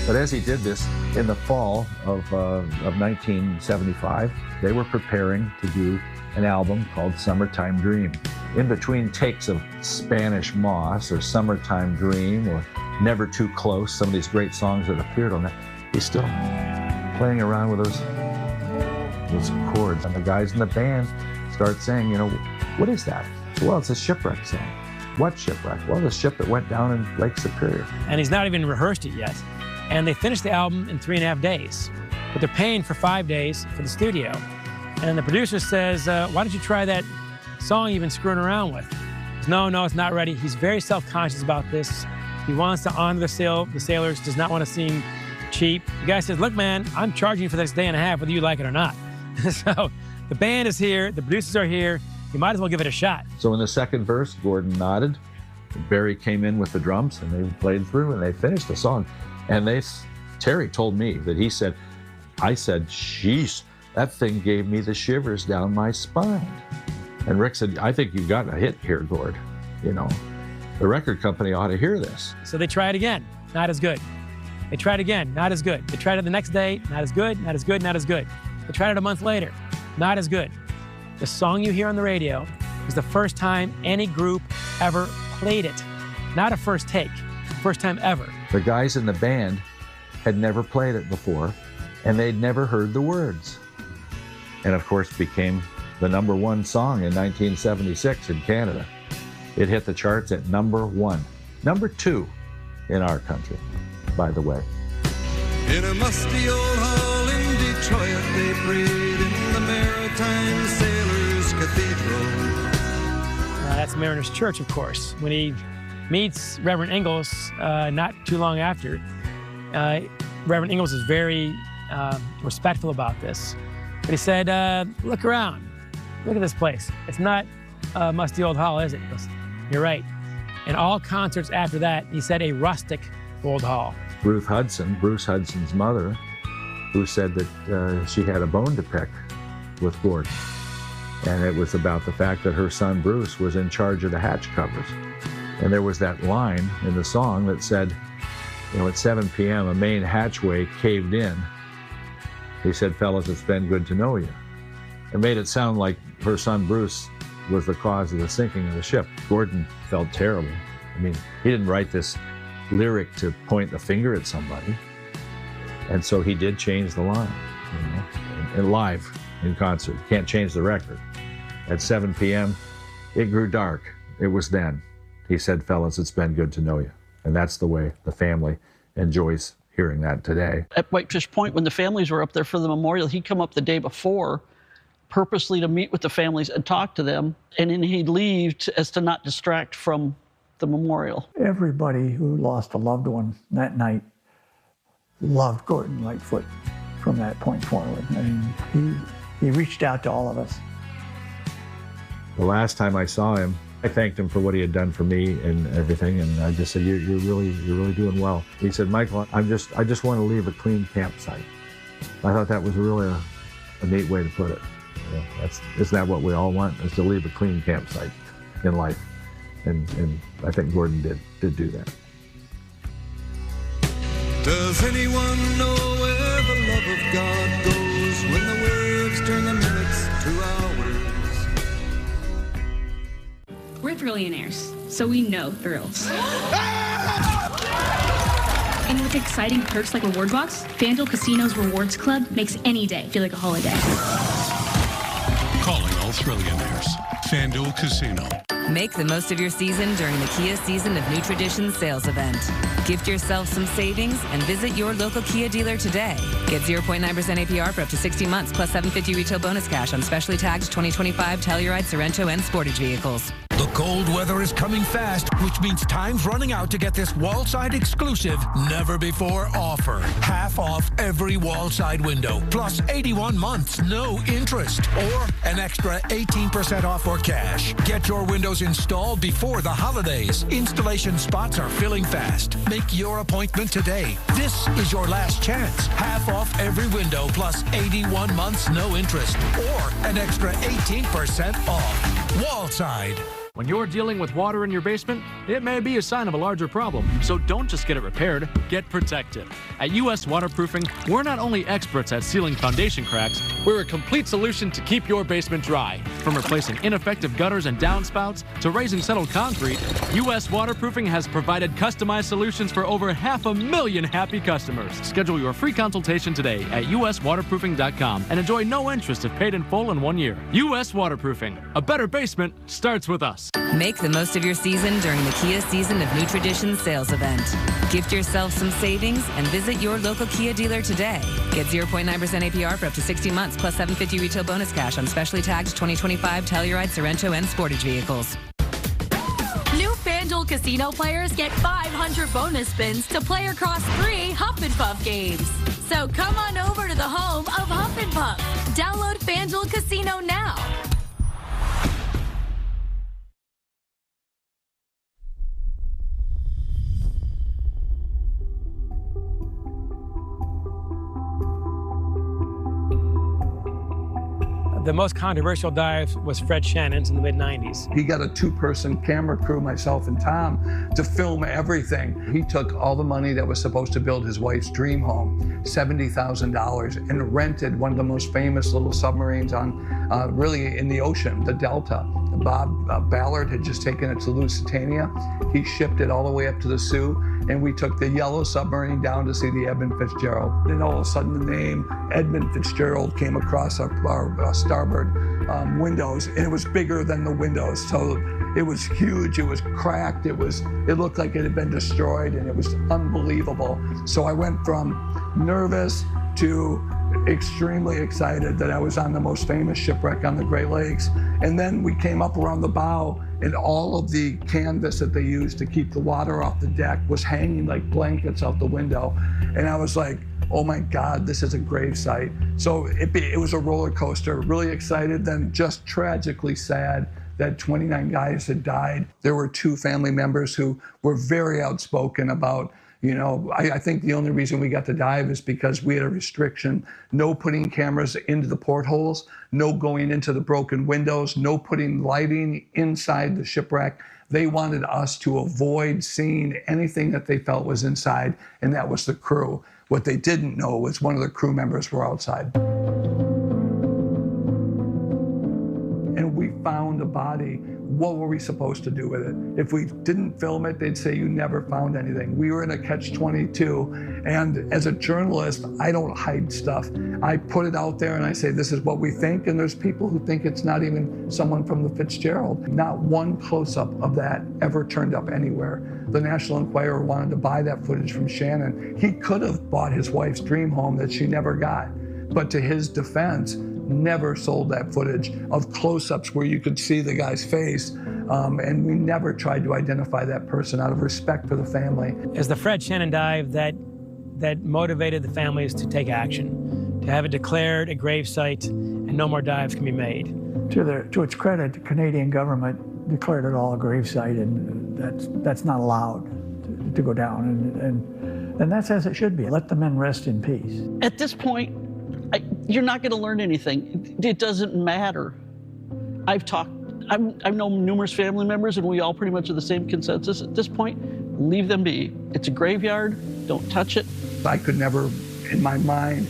But as he did this in the fall of 1975, they were preparing to do an album called Summertime Dream. In between takes of Spanish Moss or Summertime Dream or Never Too Close, some of these great songs that appeared on that, he's still playing around with those chords. And the guys in the band start saying, you know, what is that? Well, it's a shipwreck song. What shipwreck? Well, the ship that went down in Lake Superior. And he's not even rehearsed it yet. And they finished the album in 3.5 days. But they're paying for 5 days for the studio. And the producer says, why don't you try that song you've been screwing around with? He says, no, it's not ready. He's very self-conscious about this. He wants to honor the sailors, does not want to seem cheap. The guy says, look, man, I'm charging you for this 1.5 days, whether you like it or not. So the band is here, the producers are here, you might as well give it a shot. So in the second verse, Gordon nodded, Barry came in with the drums, and they played through, and they finished the song. And Terry told me that he said, I said, sheesh, that thing gave me the shivers down my spine. And Rick said, I think you've got a hit here, Gord. You know, the record company ought to hear this. So they tried again, not as good. They tried again, not as good. They tried it the next day, not as good, not as good, not as good. They tried it a month later, not as good. The song you hear on the radio was the first time any group ever played it. Not a first take, first time ever. The guys in the band had never played it before, and they'd never heard the words. And of course became the #1 song in 1976 in Canada. It hit the charts at #1. #2 in our country, by the way. In a musty old hall in Detroit, they prayed in the Maritime Sailors Cathedral. That's Mariners Church, of course. When he meets Reverend Ingalls not too long after, Reverend Ingalls is very respectful about this. But he said, look around. Look at this place. It's not a musty old hall, is it? He goes, you're right. And all concerts after that, he said, a rustic old hall. Ruth Hudson, Bruce Hudson's mother, who said that she had a bone to pick with Gordon. And it was about the fact that her son Bruce was in charge of the hatch covers. And there was that line in the song that said, you know, at 7 p.m., a main hatchway caved in. He said, fellas, it's been good to know you. It made it sound like her son Bruce was the cause of the sinking of the ship. Gordon felt terrible. I mean, he didn't write this lyric to point the finger at somebody. And so he did change the line, you know, and live in concert. Can't change the record. At 7 p.m., it grew dark. It was then. He said, fellas, it's been good to know you. And that's the way the family enjoys hearing that today. At Whitefish Point, when the families were up there for the memorial, he'd come up the day before purposely to meet with the families and talk to them, and then he'd leave as to not distract from the memorial. Everybody who lost a loved one that night loved Gordon Lightfoot from that point forward. I mean, he reached out to all of us. The last time I saw him, I thanked him for what he had done for me and everything, and I just said, you're really doing well. He said, Michael, I just want to leave a clean campsite. I thought that was really a neat way to put it. You know, isn't that what we all want, is to leave a clean campsite in life? And I think Gordon did do that. Does anyone know where the love of God goes when the waves turn the minutes to hours? We're Thrillionaires, so we know thrills. And with exciting perks like Reward Box, FanDuel Casino's Rewards Club makes any day feel like a holiday. Calling all Thrillionaires. FanDuel Casino. Make the most of your season during the Kia Season of New Traditions sales event. Gift yourself some savings and visit your local Kia dealer today. Get 0.9% APR for up to 60 months plus $750 retail bonus cash on specially tagged 2025 Telluride, Sorento, and Sportage vehicles. The cold weather is coming fast, which means time's running out to get this wall-side exclusive, never-before offer. Half off every wall-side window, plus 81 months, no interest, or an extra 18% off for cash. Get your windows installed before the holidays. Installation spots are filling fast. Make your appointment today. This is your last chance. Half off every window, plus 81 months, no interest, or an extra 18% off. Wallside. When you're dealing with water in your basement, it may be a sign of a larger problem, so don't just get it repaired, get protected. At U.S. Waterproofing, we're not only experts at sealing foundation cracks, we're a complete solution to keep your basement dry. From replacing ineffective gutters and downspouts to raising settled concrete, U.S. Waterproofing has provided customized solutions for over 500,000 happy customers. Schedule your free consultation today at uswaterproofing.com and enjoy no interest if paid in full in 1 year. U.S. Waterproofing. A better basement starts with us. Make the most of your season during the Kia Season of New Traditions sales event. Gift yourself some savings and visit your local Kia dealer today. Get 0.9% APR for up to 60 months, plus $750 retail bonus cash on specially tagged 2025 Telluride, Sorrento, and Sportage vehicles. New FanDuel Casino players get 500 bonus spins to play across 3 Huff and Puff games. So come on over to the home of Huff and Puff. Download FanDuel Casino now. The most controversial dive was Fred Shannon's in the mid-90s. He got a 2-person camera crew, myself and Tom, to film everything. He took all the money that was supposed to build his wife's dream home, $70,000, and rented one of the most famous little submarines on, really in the ocean, the Delta. Bob Ballard had just taken it to Lusitania. He shipped it all the way up to the Sioux, and we took the yellow submarine down to see the Edmund Fitzgerald. Then all of a sudden the name Edmund Fitzgerald came across our starboard windows, and it was bigger than the windows. So it was huge, it was cracked, it looked like it had been destroyed, and it was unbelievable. So I went from nervous to extremely excited that I was on the most famous shipwreck on the Great Lakes. And then we came up around the bow, and all of the canvas that they used to keep the water off the deck was hanging like blankets out the window. And I was like, oh my God, this is a grave site. So it was a roller coaster, really excited, then just tragically sad that 29 guys had died. There were 2 family members who were very outspoken about, you know, I think the only reason we got to dive is because we had a restriction. No putting cameras into the portholes, no going into the broken windows, no putting lighting inside the shipwreck. They wanted us to avoid seeing anything that they felt was inside, and that was the crew. What they didn't know was one of the crew members were outside. And we found a body. What were we supposed to do with it? If we didn't film it, they'd say you never found anything. We were in a catch-22, and as a journalist, I don't hide stuff. I put it out there and I say, this is what we think, and there's people who think it's not even someone from the Fitzgerald. Not one close-up of that ever turned up anywhere. The National Enquirer wanted to buy that footage from Shannon. He could have bought his wife's dream home that she never got, but to his defense, never sold that footage of close-ups where you could see the guy's face, and we never tried to identify that person out of respect for the family. As the Fred Shannon dive, that motivated the families to take action, to have it declared a grave site, and no more dives can be made. To its credit, the Canadian government declared it all a grave site, and that's not allowed to go down, and that's as it should be. Let the men rest in peace. At this point, you're not going to learn anything. It doesn't matter. I've known numerous family members, and we all pretty much have the same consensus. At this point, leave them be. It's a graveyard. Don't touch it. I could never, in my mind,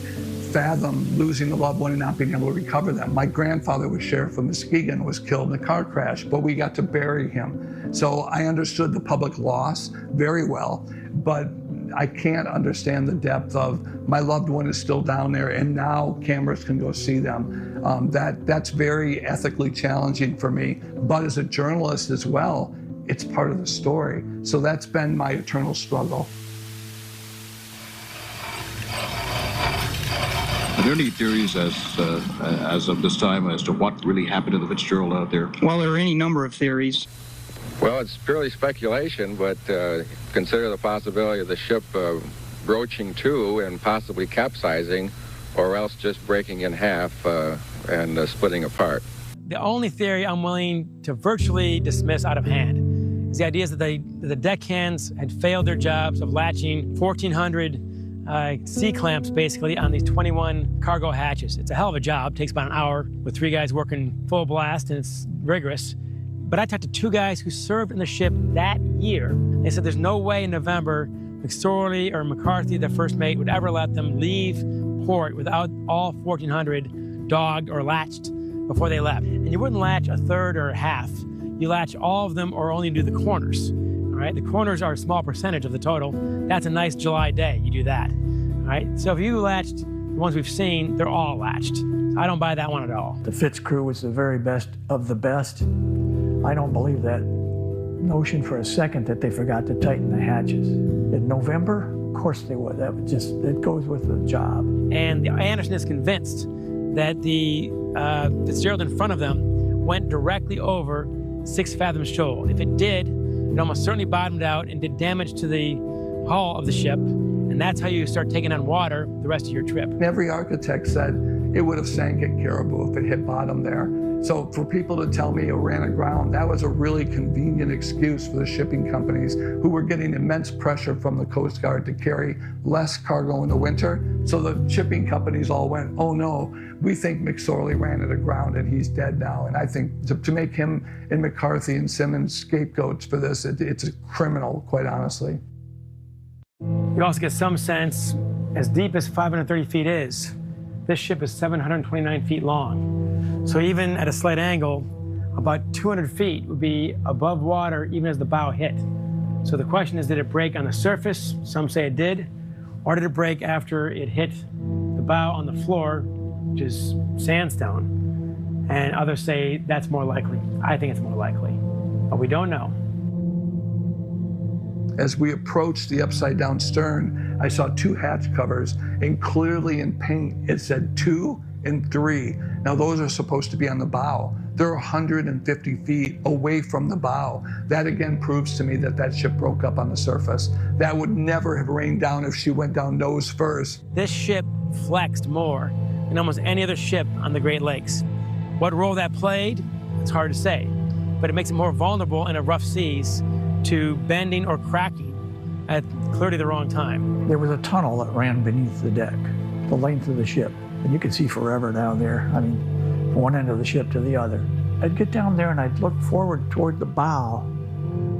fathom losing a loved one and not being able to recover them. My grandfather was sheriff of Muskegon, was killed in a car crash, but we got to bury him. So I understood the public loss very well, but I can't understand the depth of my loved one is still down there and now cameras can go see them. That's very ethically challenging for me, but as a journalist as well, it's part of the story. So that's been my eternal struggle. Are there any theories as of this time as to what really happened to the Fitzgerald out there? Well, there are any number of theories. Well, it's purely speculation, but consider the possibility of the ship broaching to and possibly capsizing, or else just breaking in half and splitting apart. The only theory I'm willing to virtually dismiss out of hand is the idea that the deckhands had failed their jobs of latching 1,400 C-clamps, basically, on these 21 cargo hatches. It's a hell of a job. It takes about an hour with 3 guys working full blast, and it's rigorous. But I talked to 2 guys who served in the ship that year. They said there's no way in November McSorley or McCarthy, the first mate, would ever let them leave port without all 1,400 dogged or latched before they left. And you wouldn't latch a third or a half. You latch all of them or only do the corners. All right, the corners are a small percentage of the total. That's a nice July day, you do that. All right, so if you latched the ones we've seen, they're all latched. I don't buy that one at all. The Fitz crew was the very best of the best. I don't believe that notion for a second that they forgot to tighten the hatches. In November, of course they would. That would just, it goes with the job. And Anderson is convinced that the Fitzgerald in front of them went directly over 6 Fathoms Shoal. If it did, it almost certainly bottomed out and did damage to the hull of the ship. And that's how you start taking on water the rest of your trip. Every architect said it would have sank at Caribou if it hit bottom there. So for people to tell me it ran aground, that was a really convenient excuse for the shipping companies who were getting immense pressure from the Coast Guard to carry less cargo in the winter. So the shipping companies all went, oh no, we think McSorley ran it aground and he's dead now. And I think to make him and McCarthy and Simmons scapegoats for this, it's a criminal, quite honestly. You also get some sense, as deep as 530 feet is, this ship is 729 feet long. So even at a slight angle, about 200 feet would be above water even as the bow hit. So the question is, did it break on the surface? Some say it did. Or did it break after it hit the bow on the floor, which is sandstone? And others say that's more likely. I think it's more likely, but we don't know. As we approached the upside-down stern, I saw 2 hatch covers, and clearly in paint it said 2 and 3. Now those are supposed to be on the bow. They're 150 feet away from the bow. That again proves to me that that ship broke up on the surface. That would never have rained down if she went down nose first. This ship flexed more than almost any other ship on the Great Lakes. What role that played, it's hard to say, but it makes it more vulnerable in a rough seas to bending or cracking at clearly the wrong time. There was a tunnel that ran beneath the deck, the length of the ship, and you could see forever down there. I mean, from one end of the ship to the other. I'd get down there and I'd look forward toward the bow,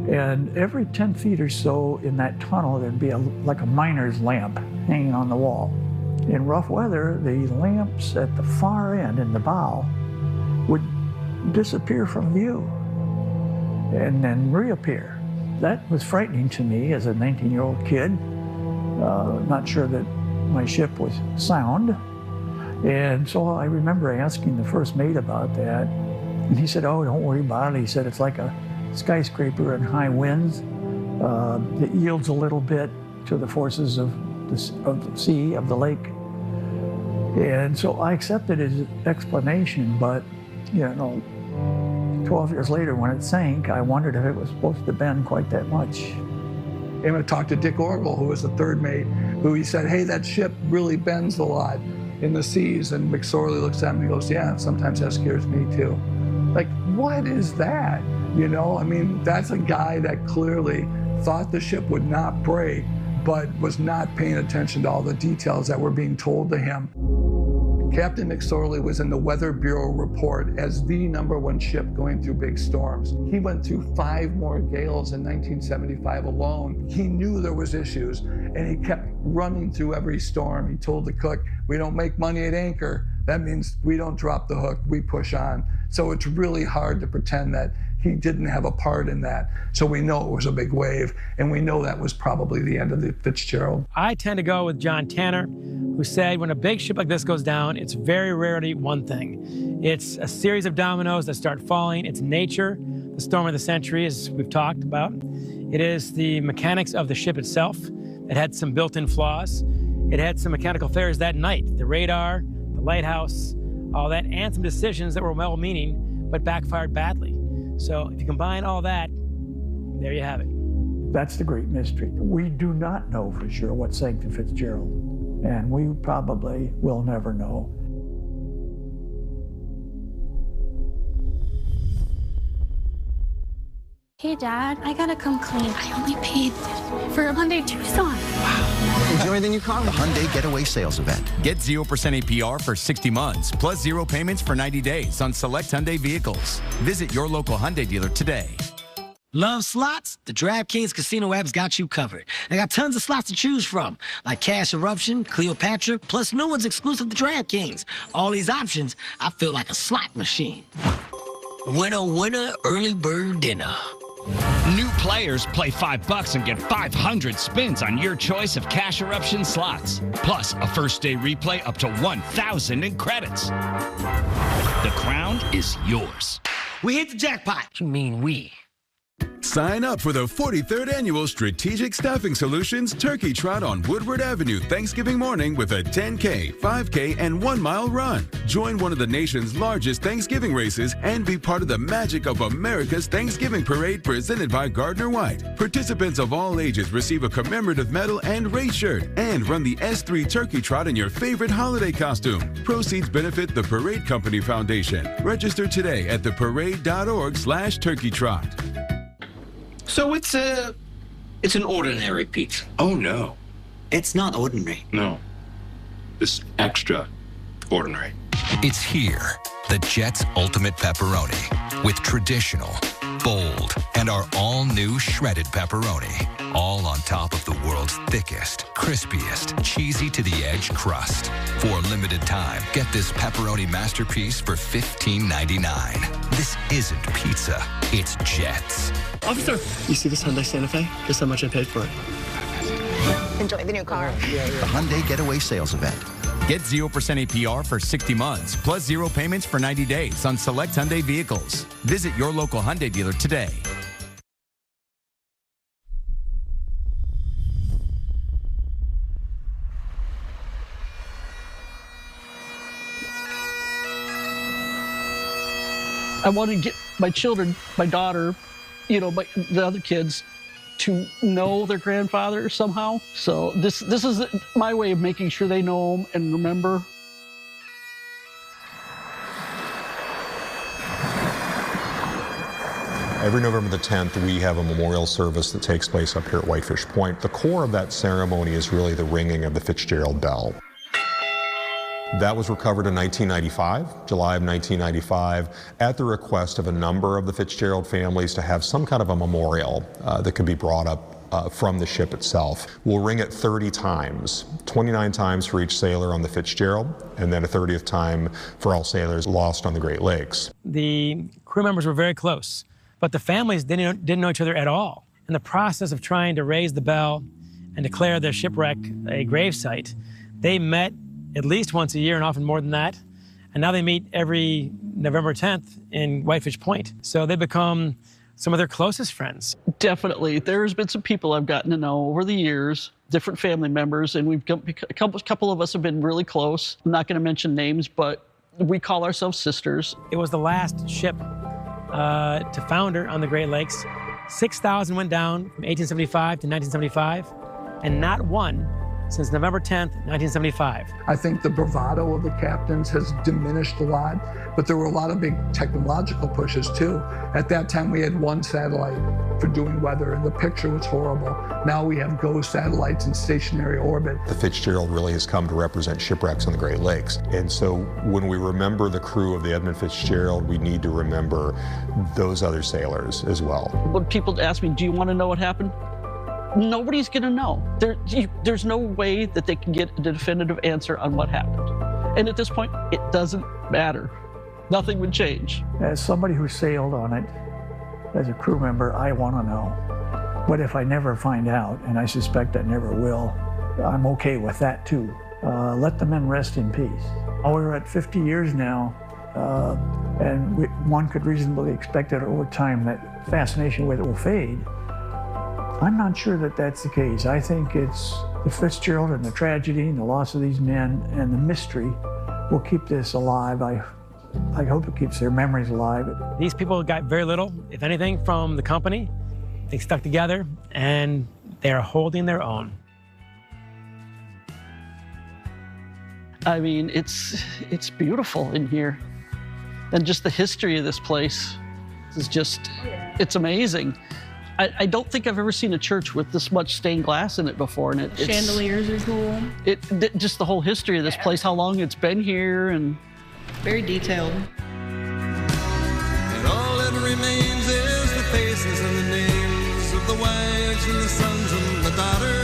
and every 10 feet or so in that tunnel, there'd be like a miner's lamp hanging on the wall. In rough weather, the lamps at the far end in the bow would disappear from view and then reappear. That was frightening to me as a 19-year-old kid, not sure that my ship was sound. And so I remember asking the first mate about that, and he said, oh, don't worry about it. He said, it's like a skyscraper in high winds. It yields a little bit to the forces of the sea, of the lake. And so I accepted his explanation, but, you know, 12 years later when it sank, I wondered if it was supposed to bend quite that much. And I talked to Dick Orgel, who was the third mate, who he said, hey, that ship really bends a lot in the seas. And McSorley looks at him and goes, yeah, sometimes that scares me too. Like, what is that? You know, I mean, that's a guy that clearly thought the ship would not break, but was not paying attention to all the details that were being told to him. Captain McSorley was in the Weather Bureau report as the #1 ship going through big storms. He went through 5 more gales in 1975 alone. He knew there was issues, and he kept running through every storm. He told the cook, we don't make money at anchor. That means we don't drop the hook, we push on. So it's really hard to pretend that he didn't have a part in that. So we know it was a big wave, and we know that was probably the end of the Fitzgerald. I tend to go with John Tanner, who said when a big ship like this goes down, it's very rarely one thing. It's a series of dominoes that start falling. It's nature, the storm of the century, as we've talked about. It is the mechanics of the ship itself. It had some built-in flaws. It had some mechanical failures that night. The radar, lighthouse, all that, and some decisions that were well-meaning but backfired badly. So if you combine all that, there you have it. That's the great mystery. We do not know for sure what sank the Fitzgerald, and we probably will never know. Hey, Dad, I gotta come clean. I only paid for a Hyundai Tucson. Enjoy the new car. The Hyundai Getaway Sales Event. Get 0% APR for 60 months, plus 0 payments for 90 days on select Hyundai vehicles. Visit your local Hyundai dealer today. Love slots? The DraftKings Casino app's got you covered. They got tons of slots to choose from, like Cash Eruption, Cleopatra, plus new ones exclusive to DraftKings. All these options, I feel like a slot machine. Winner, winner, early bird dinner. New players play $5 and get 500 spins on your choice of Cash Eruption slots. Plus, a first-day replay up to 1,000 in credits. The crown is yours. We hit the jackpot. You mean we? Sign up for the 43rd Annual Strategic Staffing Solutions Turkey Trot on Woodward Avenue Thanksgiving morning with a 10K, 5K, and 1-mile run. Join one of the nation's largest Thanksgiving races and be part of the magic of America's Thanksgiving Parade presented by Gardner White. Participants of all ages receive a commemorative medal and race shirt and run the S3 Turkey Trot in your favorite holiday costume. Proceeds benefit the Parade Company Foundation. Register today at theparade.org/turkeytrot. So it's an ordinary pizza. Oh, no. It's not ordinary. No. It's extraordinary. It's here, the Jets Ultimate Pepperoni, with traditional, bold, and our all-new shredded pepperoni, all on top of the world's thickest, crispiest, cheesy-to-the-edge crust. For a limited time, get this pepperoni masterpiece for $15.99. This isn't pizza, it's Jets. Officer, you see this Hyundai Santa Fe? Guess how much I paid for it. Enjoy the new car. The Hyundai Getaway Sales Event. Get 0% APR for 60 months, plus 0 payments for 90 days on select Hyundai vehicles. Visit your local Hyundai dealer today. I want to get my children, my daughter, the other kids, to know their grandfather somehow. So this is my way of making sure they know him and remember. Every November the 10th, we have a memorial service that takes place up here at Whitefish Point. The core of that ceremony is really the ringing of the Fitzgerald bell. That was recovered in 1995, July of 1995, at the request of a number of the Fitzgerald families to have some kind of a memorial that could be brought up from the ship itself. We'll ring it 30 times, 29 times for each sailor on the Fitzgerald, and then a 30th time for all sailors lost on the Great Lakes. The crew members were very close, but the families didn't know each other at all. In the process of trying to raise the bell and declare their shipwreck a gravesite, they met at least once a year and often more than that. And now they meet every November 10th in Whitefish Point. So they become some of their closest friends. Definitely. There's been some people I've gotten to know over the years, different family members, and a couple of us have been really close. I'm not going to mention names, but we call ourselves sisters. It was the last ship to founder on the Great Lakes. 6,000 went down from 1875 to 1975, and not one since November 10th, 1975. I think the bravado of the captains has diminished a lot, but there were a lot of big technological pushes too. At that time, we had one satellite for doing weather, and the picture was horrible. Now we have GOES satellites in stationary orbit. The Fitzgerald really has come to represent shipwrecks on the Great Lakes. And so when we remember the crew of the Edmund Fitzgerald, we need to remember those other sailors as well. When people ask me, do you want to know what happened? Nobody's going to know. There's no way that they can get a definitive answer on what happened. And at this point, it doesn't matter. Nothing would change. As somebody who sailed on it, as a crew member, I want to know. What if I never find out, and I suspect I never will? I'm okay with that too. Let the men rest in peace. We're at 50 years now, and one could reasonably expect that over time that fascination with it will fade. I'm not sure that that's the case. I think it's the Fitzgerald and the tragedy and the loss of these men and the mystery will keep this alive. I hope it keeps their memories alive. These people got very little, if anything, from the company. They stuck together, and they're holding their own. I mean, it's beautiful in here. And just the history of this place is just, it's amazing. I don't think I've ever seen a church with this much stained glass in it before. And it's Chandeliers are cool. Just the whole history of this place, how long it's been here, and very detailed. And all that remains is the faces and the names of the wives and the sons and the daughters.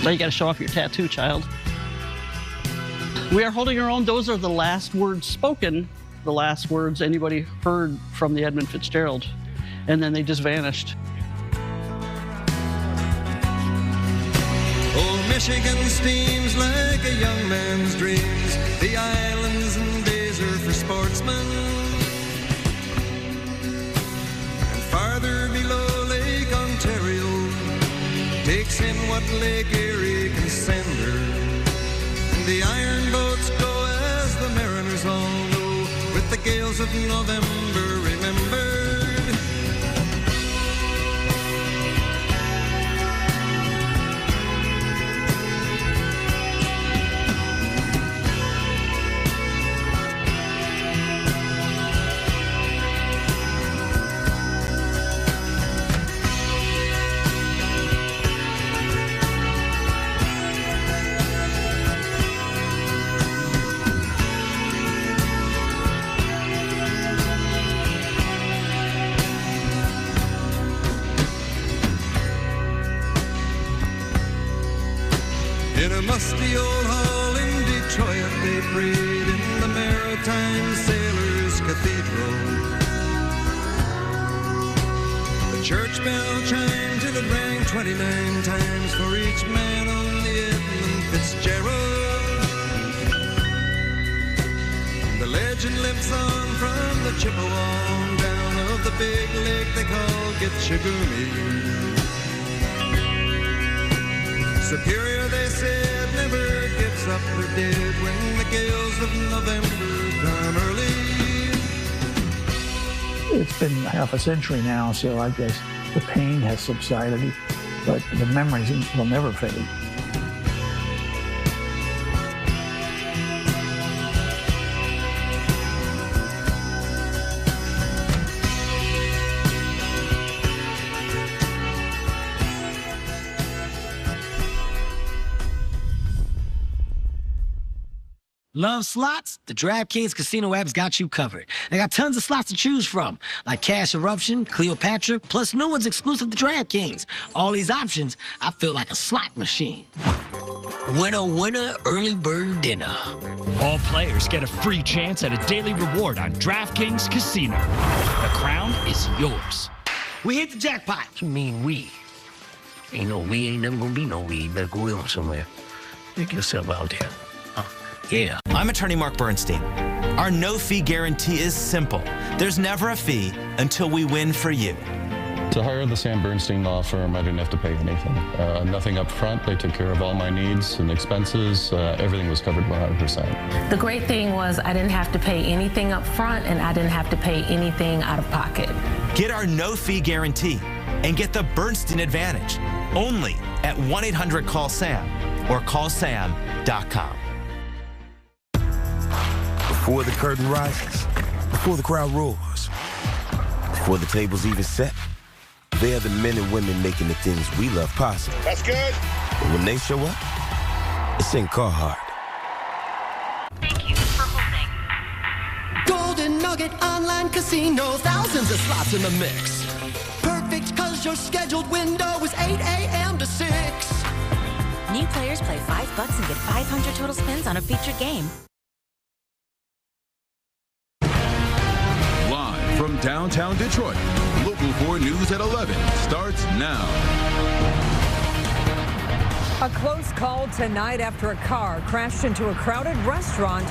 Now you got to show off your tattoo, child. We are holding our own. Those are the last words spoken, the last words anybody heard from the Edmund Fitzgerald. And then they just vanished. Old Michigan steams like a young man's dreams. The islands and bays are for sportsmen. And farther below Lake Ontario takes in what Lake Erie can send her. And the iron boats go as the mariners all know, with the gales of November remembered. In a musty old hall in Detroit, they prayed in the Maritime Sailors' Cathedral. The church bell chimed till it rang 29 times for each man on the Edmund Fitzgerald. The legend lives on from the Chippewa down of the big lake they call Gitchagumi. Superior, they said, never gives up her dead when the gales of November come early. It's been half a century now, so I guess the pain has subsided, but the memories will never fade. Love slots? The DraftKings Casino app's got you covered. They got tons of slots to choose from, like Cash Eruption, Cleopatra, plus new ones exclusive to DraftKings. All these options, I feel like a slot machine. Winner, winner, early bird dinner. All players get a free chance at a daily reward on DraftKings Casino. The crown is yours. We hit the jackpot. You mean we? Ain't no we, ain't never gonna be no we. You better go in somewhere. Take yourself out there. Yeah. I'm attorney Mark Bernstein. Our no-fee guarantee is simple. There's never a fee until we win for you. To hire the Sam Bernstein law firm, I didn't have to pay anything. Nothing up front. They took care of all my needs and expenses. Everything was covered 100%. The great thing was I didn't have to pay anything up front, and I didn't have to pay anything out of pocket. Get our no-fee guarantee and get the Bernstein advantage only at 1-800-CALL-SAM or callsam.com. Before the curtain rises, before the crowd roars, before the table's even set, they're the men and women making the things we love possible. That's good. But when they show up, it's in Carhartt. Thank you for holding. Golden Nugget Online Casino, thousands of slots in the mix. Perfect because your scheduled window is 8 a.m. to 6. New players play $5 and get 500 total spins on a featured game. Live from downtown Detroit, Local 4 News at 11 starts now. A close call tonight after a car crashed into a crowded restaurant